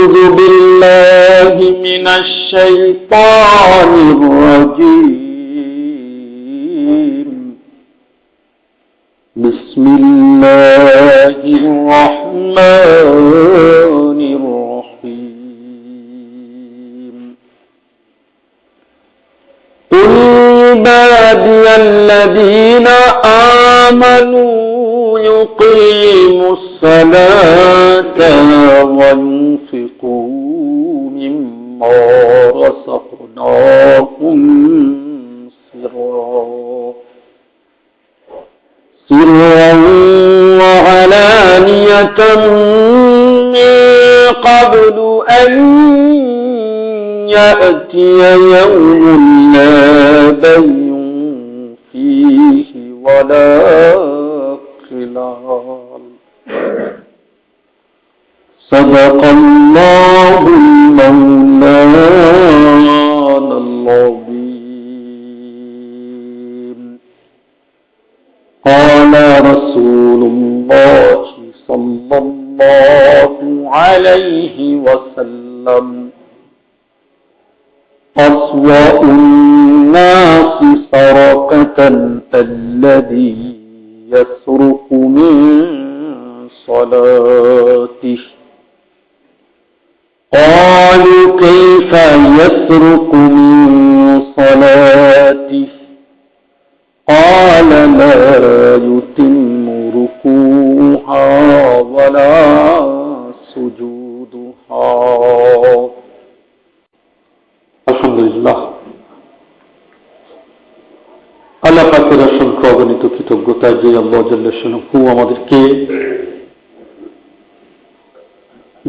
أعوذ بالله من الشيطان الرجيم بسم الله الرحمن الرحيم قل عبادي الذين آمنوا يقيموا الصلاة وينفقوا مما رزقناهم سرا وعلانية من قبل أن يأتي يوم لا بيع فيه ولا خلال صدق الله المولانا العظيم قال رسول الله صلى الله عليه وسلم أسوأ الناس سرقة الذي يسرق من صلاته قالوا كيف يسرق من صلاته قال لا يتم ركوعها ولا سجودها الحمد لله আল্লাহ পাকের অসংখ্য অগণিত কৃতজ্ঞতা যে আল্লাহ জাল্লা শানুহু আমাদেরকে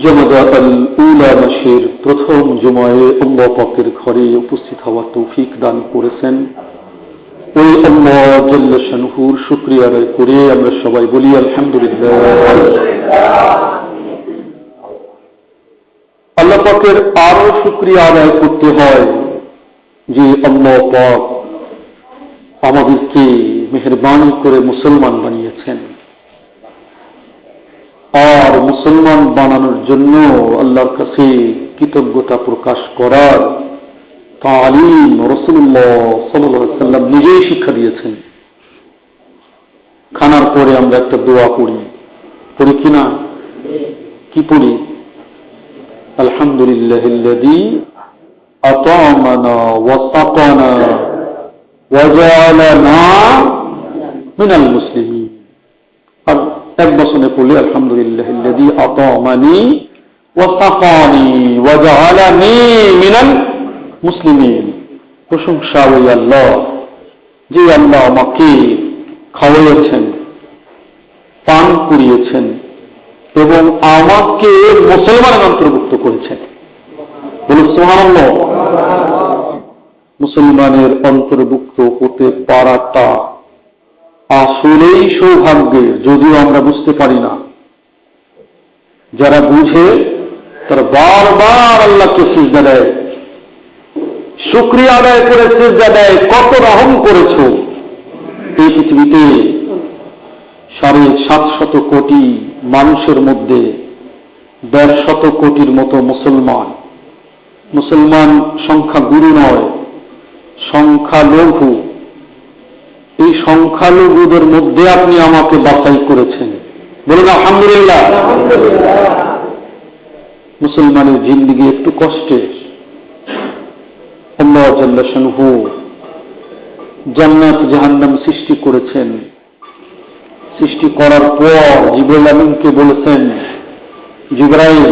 জমাদাতুল উলা মাসের প্রথম জুমায়ে আল্লাহ পাকের ঘরে উপস্থিত হওয়ার তৌফিক দান করেছেন। ওই আল্লাহ জাল্লা শানুহুর শুকরিয়া আদায় করে আমরা সবাই বলি আলহামদুলিল্লাহ। আল্লাহ পাকের আরো শুকরিয়া আদায় করতে হয় যে আল্লাহ পাক আমাদেরকে মেহেরবানি করে মুসলমান বানিয়েছেন, আর মুসলমান বানানোর জন্য আল্লাহর কাছে কৃতজ্ঞতা প্রকাশ করার তালিম রাসূলুল্লাহ সাল্লাল্লাহু আলাইহি ওয়াসাল্লাম নিজেই শিক্ষা দিয়েছেন। খানার পরে আমরা একটা দোয়া পড়ি কিনা? কি পড়ি? আলহামদুলিল্লাহিল্লাযী আতা'মানা ওয়া সাকানা ওয়াজআলানা মিনাল মুসলিমিন। আর এক বচনে পড়লে আলহামদুলিল্লাহিল্লাযী আতা'মানি ওয়া সাকানি ওয়াজআলানি মিনাল মুসলিমিন। প্রশংসা ওই আল্লাহ যে আল্লাহ আমাকে খাওয়াইয়েছেন, পান করিয়েছেন এবং আমাকে মুসলমানের অন্তর্ভুক্ত করেছেন। বলুন সুবহানাল্লাহ। মুসলমানের অন্তর্ভুক্ত হতে পারাটা আসলেই সৌভাগ্যের, যদিও আমরা বুঝতে পারি না। যারা বুঝে তারা বারবার আল্লাহকে সিজদা দেয়, শুকরিয়া আদায় করে সিজদা দেয়, কত রহম করেছো। এই পৃথিবীতে 750 কোটি মানুষের মধ্যে 150 কোটির মতো মুসলমান সংখ্যা গুরু নয়, সংখ্যালঘু। এই সংখ্যালঘুদের মধ্যে আপনি আমাকে বাছাই করেছেন। বলুন আলহামদুলিল্লাহ। মুসলমানের জিন্দেগি একটু কষ্টের। আল্লাহ জাল্লা শানুহু জান্নাত জাহান্নাম সৃষ্টি করেছেন। সৃষ্টি করার পর জিবরাইল আমিনকে বলেছেন, জিবরাইল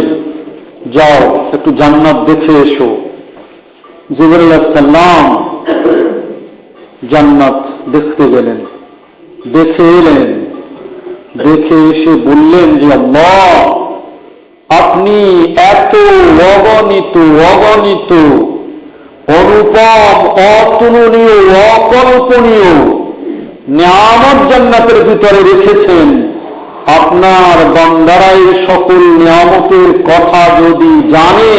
যাও একটু জান্নাত দেখে এসো। জিবরাইল আলাইহিস সালাম জান্নাত দেখতে গেলেন, দেখে এলেন। দেখে এসে বললেন যে আল্লাহ, আপনি এত অগণিত অনুপম, অতুলনীয়, অকল্পনীয় নিয়ামত জান্নাতের ভিতরে রেখেছেন। আপনার বান্দারাই সকল নিয়ামতের কথা যদি জানে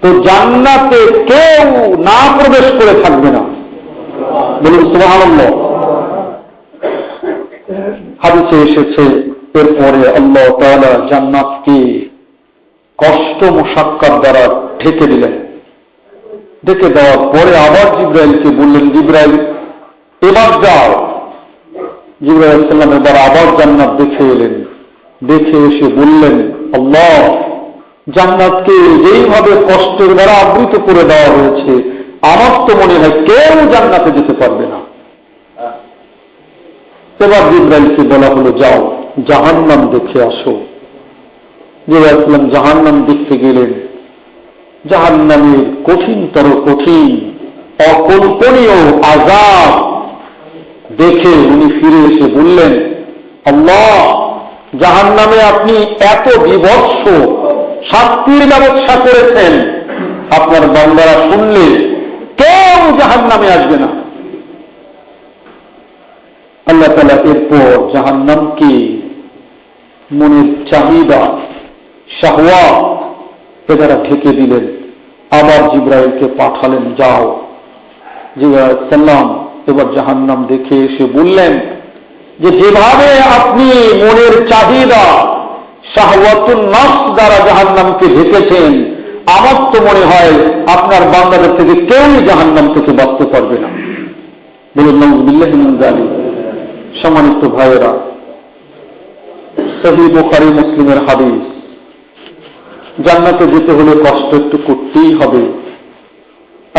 তো জান্নাতে কেউ না প্রবেশ করে থাকবে না। বলুন সুবহানাল্লাহ। হাদিসে এসেছে এরপরে আল্লাহ তাআলা জান্নাতকে কষ্ট মুশাক্কাত দ্বারা ঢেকে দিলেন। ঢেকে দেওয়ার পরে আবার জিবরাইলকে বললেন, জিবরাইল এবার যাও। জিবরাইল আলাইহিস সালাম এবার আবার জান্নাত দেখে এলেন। দেখে এসে বললেন, আল্লাহ, জান্নাতকে যেইভাবে কষ্টের দ্বারা আবৃত করে দেওয়া হয়েছে, আমার তো মনে হয় কেউ জান্নাতে যেতে পারবে না। এবার জিবরাইলকে বলা হলো, যাও জাহান্নাম দেখে আসো। জিবরাইল সালাম জাহান্নাম দেখতে গেলেন। জাহান্নামের কঠিনতর কঠিন অকল্পনীয় আযাব দেখে উনি ফিরে এসে বললেন, আল্লাহ, জাহান্নামে আপনি এত বিভৎস শাস্তির ব্যবস্থা করেছেন, আপনার বান্দারা শুনলে কেউ জাহান্নামে আসবে না। আল্লাহ তাআলা এরপর জাহান্নামকে মনের চাহিদা, শাহওয়াত এ দ্বারা ঢেকে দিলেন। আবার জিবরাইলকে পাঠালেন, যাও। জিবরাইল সাল্লাম এবার জাহান্নাম দেখে এসে বললেন যে যেভাবে আপনি মনের চাহিদা, শাহওয়াতুন নফস দ্বারা জাহান্নামকে ঢেকেছেন, আমার তো মনে হয় আপনার বান্দাদের থেকে কেউই জাহান্নাম থেকে বাঁচতে পারবে না। বলুন নাউযুবিল্লাহি মিন যালিক। সম্মানিত ভাইয়েরা, সহিহ বুখারী মুসলিমের হাদিস, জান্নাতে যেতে হলে কষ্ট একটু করতেই হবে।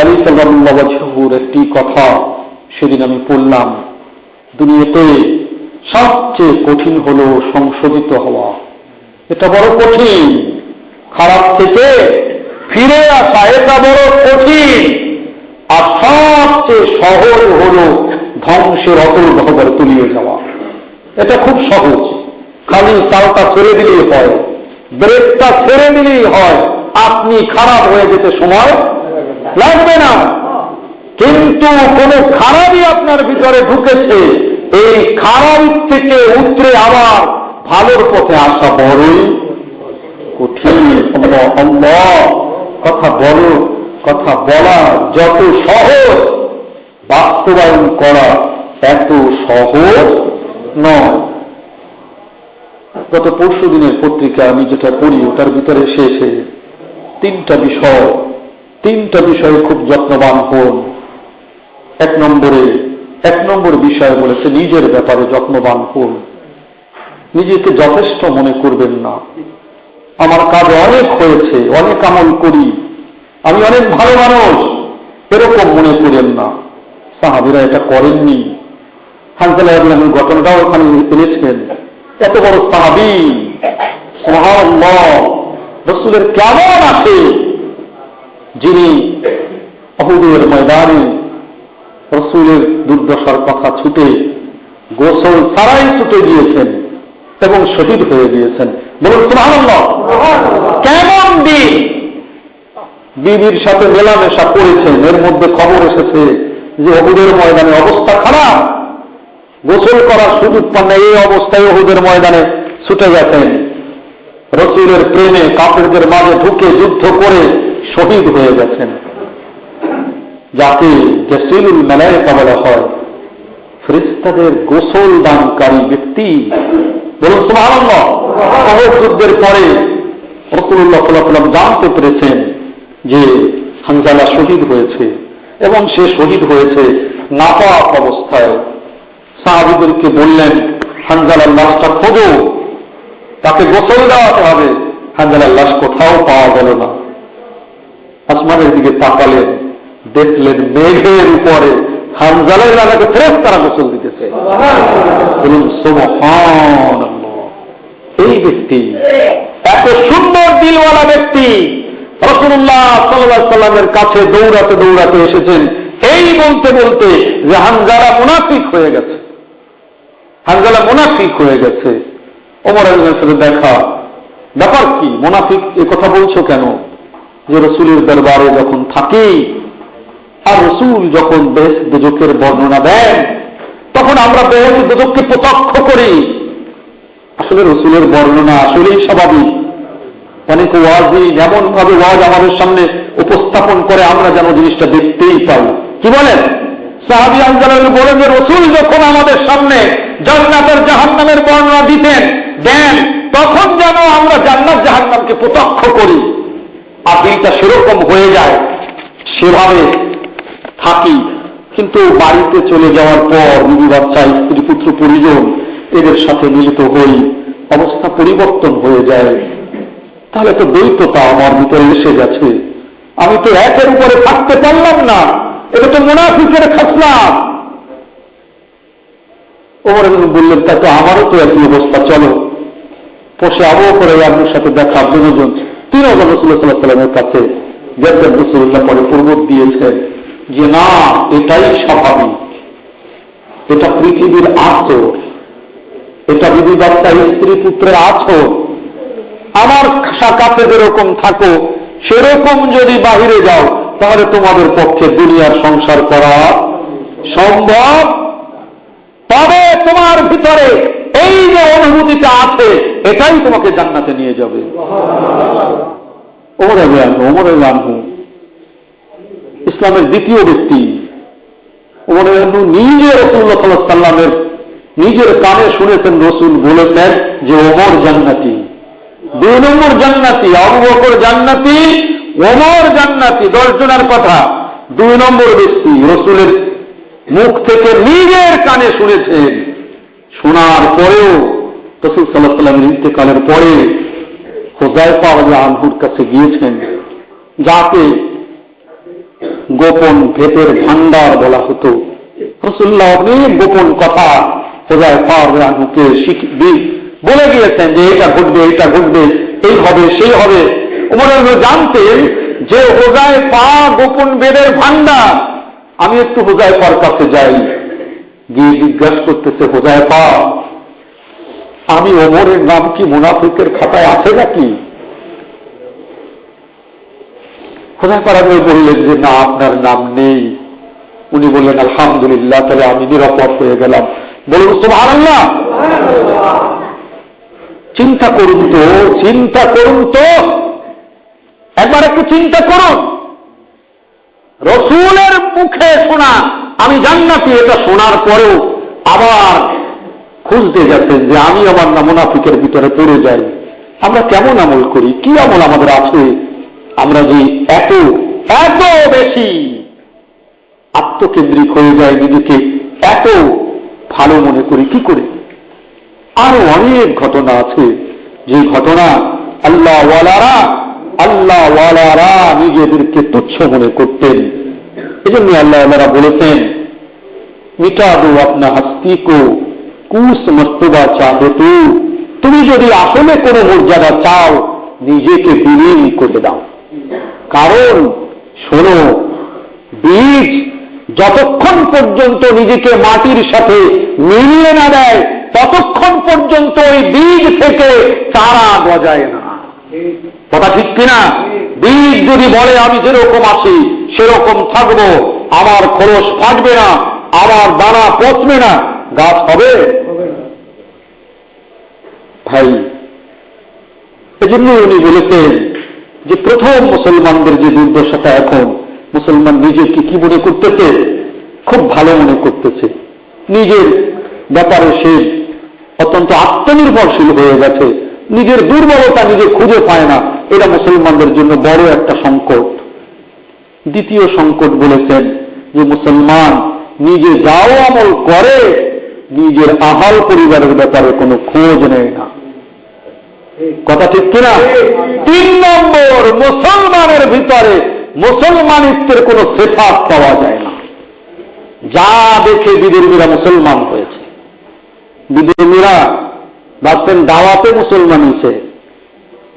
আলী সাল্লাল্লাহু আলাইহি ওয়াসাল্লামের একটি কথা সেদিন আমি পড়লাম, দুনিয়াতে সবচেয়ে কঠিন হলো সংশোধিত হওয়া। এটা বড় কঠিন। খারাপ থেকে ফিরে আসা এটা বড় কঠিন। আর সবচেয়ে সহজ হলো ধ্বংসের অতল গহ্বরে তলিয়ে যাওয়া। এটা খুব সহজ, খালি চালটা ছেড়ে দিলেই হয়, ব্রেকটা ছেড়ে দিলেই হয়, আপনি খারাপ হয়ে যেতে সময় লাগবে না। কিন্তু কোন খারাপই আপনার ভিতরে ঢুকেছে, এই খারাপ থেকে উতরে আবার ভালোর পথে আসা বড়ই কঠিন। কথা বলো, কথা বলা যত সহজ, বাস্তবায়ন করা এত সহজ নয়। গত পরশু দিনের পত্রিকা আমি যেটা পড়ি ওটার ভিতরে শেষে তিনটা বিষয়ে খুব যত্নবান হন। এক নম্বর বিষয় বলেছে নিজের ব্যাপারে যত্নবান হন। নিজেকে যথেষ্ট মনে করবেন না। আমার কাজ অনেক হয়েছে, অনেক আমল করি, আমি অনেক ভালো মানুষ, এরকম মনে করেন না। সাহাবীরা এটা করেননি। হানজালা ইবনে ঘটনাটাও ওখানে এনেছেন। এত বড় সাহাবী, সুবহানাল্লাহ, রাসূলের কেমন আছে, যিনি উহুদের ময়দানে রাসূলের দুর্দশার কথা ছুটে গোসল ছাড়াই ছুটে গিয়েছেন এবং শহীদ হয়ে গিয়েছেন। বলুন সুবহানাল্লাহ। কেমন দিন, বিবির সাথে মেলামেশা করেছেন, এর মধ্যে খবর এসেছে যে উহুদের ময়দানে অবস্থা খারাপ, গোসল করার সুযোগ পান না, এই অবস্থায় উহুদের ময়দানে ছুটে গেছেন। রাসূলের প্রেমে কাফেরদের মাঝে ঢুকে যুদ্ধ করে শহীদ হয়ে গেছেন, যাকে গাসিলুল মালায়েকা বলা হয়, ফেরেশতাদের গোসল দানকারী ব্যক্তি। বলুন সুবহানাল্লাহ। উহুদ যুদ্ধের পরে রাসূলুল্লাহ সাল্লাল্লাহু আলাইহি ওয়াসাল্লাম জানতে পেরেছেন যে হানজালা শহীদ হয়েছে এবং সে শহীদ হয়েছে নাপাক অবস্থায়। সাহাবীদেরকে বললেন, হানজালার লাশটা খোঁজো, তাকে গোসল দেওয়াতে হবে। হানজালার লাশ কোথাও পাওয়া গেল না। আসমানের দিকে তাকালেন, দেখলেন মেঘের উপরে হানজালার লাশকে ফেরেশতারা গোসল দিতেছে। বলুন সুবহানাল্লাহ। এই ব্যক্তি, এত সুন্দর দিলওয়ালা ব্যক্তি, রাসূলুল্লাহ সাল্লাল্লাহু আলাইহি ওয়াসাল্লামের কাছে দৌড়াতে দৌড়াতে এসেছেন এই বলতে বলতে যে হানজালা মুনাফিক হয়ে গেছে, হানজালা মুনাফিক হয়ে গেছে। ওমর রাদিয়াল্লাহু সাথে দেখা, ব্যাপার কি, মুনাফিক এ কথা বলছো কেন? যে রাসূলের দরবারে যখন থাকি আর রাসূল যখন বেহেশত দোজখের বর্ণনা দেন তখন আমরা বেহেশত দোজখকে প্রত্যক্ষ করি। আসলে রাসূলের বর্ণনা আসলেই স্বাভাবিক। অনেক ওয়াজি এমন ভাবে ওয়াজ আমাদের সামনে উপস্থাপন করে আমরা যেন জিনিসটা দেখতেই পাই। কি বলেন? সাহাবী হানজালা বলেন যে রাসূল যখন আমাদের সামনে জান্নাত আর জাহান্নামের বর্ণনা দেন তখন যেন আমরা জান্নাত জাহান্নামকে প্রত্যক্ষ লক্ষ্য করি আর দিনটা সেরকম হয়ে যায়, সেভাবে থাকি, কিন্তু বাড়িতে চলে যাওয়ার পর বিবি বাচ্চা, স্ত্রী পুত্র পরিজন এদের সাথে মিলিত হই, অবস্থা পরিবর্তন হয়ে যায়, তাহলে তো দ্বৈততা আমার ভিতরে এসে গেছে। আমি তো একের উপরে থাকতে পারলাম না, এটা তো মুনাফিকের খাসলাত। ওমর বললেন, তা তো আমারও তো একই অবস্থা, চলো। বসে আবু বকর রাদিয়াল্লাহু সাথে দেখা, দুজন তিনজন রাসূলুল্লাহ সাল্লাল্লাহু আলাইহি ওয়াসাল্লামের কাছে দেখবেন রাসূলুল্লাহ পরে প্রবোধ দিয়েছেন যে না, এটাই স্বাভাবিক, এটা পৃথিবীর আচর, এটা বিবি বাচ্চা স্ত্রী পুত্রের আচর। আমার সাকাতে যেরকম থাকো সেরকম যদি বাহিরে যাও, তাহলে তোমাদের পক্ষে দুনিয়ার সংসার করা সম্ভব। তবে তোমার ভিতরে এই যে অনুভূতিটা আছে, এটাই তোমাকে জান্নাতে নিয়ে যাবে। ওমর রাদিয়াল্লাহু আনহু ইসলামের দ্বিতীয় ব্যক্তি। ওমর রাদিয়াল্লাহু আনহু নিজে রাসূলুল্লাহ সাল্লাল্লাহু আলাইহি ওয়াসাল্লামের নিজের কানে শুনেছেন, রাসূল বলেছেন যে ওমর জান্নাতি, 2 নম্বর জান্নাতি, আবু বকর জান্নাতি, ওমর জান্নাতি। 10 জনের কথা, 2 নম্বর ব্যক্তি রাসূলের মুখ থেকে নিজের কানে শুনেছেন। শোনার পরেও রাসূল সাল্লাল্লাহু আলাইহি ওয়াসাল্লামের ইন্তেকালের পরে হুযায়ফা রাদিয়াল্লাহু আনহুর কাছে গিয়েছেন, যাকে গোপন ভেতের ভান্ডার বলা হতো। রাসূলুল্লাহ অনেক গোপন কথা হুযায়ফা রাদিয়াল্লাহু আনহুকে বলে গিয়েছেন যে এটা ঘটবে, এটা ঘটবে, এই হবে, সেই হবে। ওমর জানতেন যে হুযায়ফা গোপন বেদের ভান্ডার। আমি একটু হুযায়ফার কাছে যাই, গিয়ে জিজ্ঞাসা করতেছে, হুযায়ফা, আমি ওমরের নাম কি মুনাফিকের খাতায় আছে নাকি? হুযায়ফা রাদিয়াল্লাহু বললেন যে না, আপনার নাম নেই। উনি বললেন আলহামদুলিল্লাহ, তাহলে আমি নিরাপদ হয়ে গেলাম। বলুন সুবহানাল্লাহ। চিন্তা করুন তো, চিন্তা করুন তো, একবার একটু চিন্তা করুন। রাসূলের মুখে শোনা আমি জান্নাতি, এটা শোনার পরেও আবার খুঁজতে যাচ্ছেন যে আমি আমার না মুনাফিকের ভিতরে পড়ে যাই। আমরা কেমন আমল করি, কি আমল আমাদের আছে? আমরা যে এত এত বেশি আত্মকেন্দ্রিক হয়ে যায়, নিজেকে এত ভালো মনে করি কি করে? আরো অনেক ঘটনা আছে, যে ঘটনা আল্লাহওয়ালারা নিজেদেরকে তুচ্ছ মনে করতেন। এজন্য আল্লাহওয়ালারা বলেছেন, মিটা দো আপনা হস্তি কো কুস মর্তবা চাহে তো, তুমি যদি আসলে কোনো মর্যাদা চাও নিজেকে বিলীন করে দাও। কারণ শোনো, বীজ যতক্ষণ পর্যন্ত নিজেকে মাটির সাথে মিলিয়ে না দেয়, ততক্ষণ পর্যন্ত ওই বীজ থেকে চারা গজায় না। কথা ঠিক কিনা? বীজ যদি বলে আমি যেরকম আছি সেরকম থাকবো, আমার খোলস ফাটবে না, আমার দানা পচবে না, গাছ হবে? ভাই, এজন্য উনি বলেছেন যে প্রথম মুসলমানদের যে দুর্দশাটা, এখন মুসলমান নিজেকে কি মনে করতেছে? খুব ভালো মনে করতেছে। নিজের ব্যাপারে সে অত্যন্ত আত্মনির্ভরশীল হয়ে গেছে, নিজের দুর্বলতা নিজে খুঁজে পায় না। এটা মুসলমানদের জন্য বড় একটা সংকট। দ্বিতীয় সংকট বলেছেন যে মুসলমান নিজে যাও আমল করে, নিজের আহাল পরিবারের ব্যাপারে কোনো খোঁজ নেয় না। কথা ঠিক কিনা? 3 নম্বর, মুসলমানের ভিতরে মুসলমানিত্বের কোনো সিফাত পাওয়া যায় না। যা দেখে বিধর্মীরা মুসলমান হয়েছে। বিধর্মীরা ভাবতেন দাওয়াতে মুসলমান হয়েছে,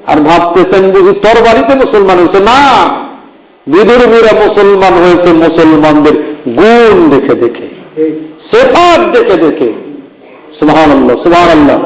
আর ভাবতেছেন বুঝি তরবারিতে মুসলমান হয়েছে। না, বিধর্মীরা মুসলমান হয়েছে মুসলমানদের গুণ দেখে দেখে, সিফাত দেখে দেখে। সুবহানাল্লাহ, সুবহানাল্লাহ।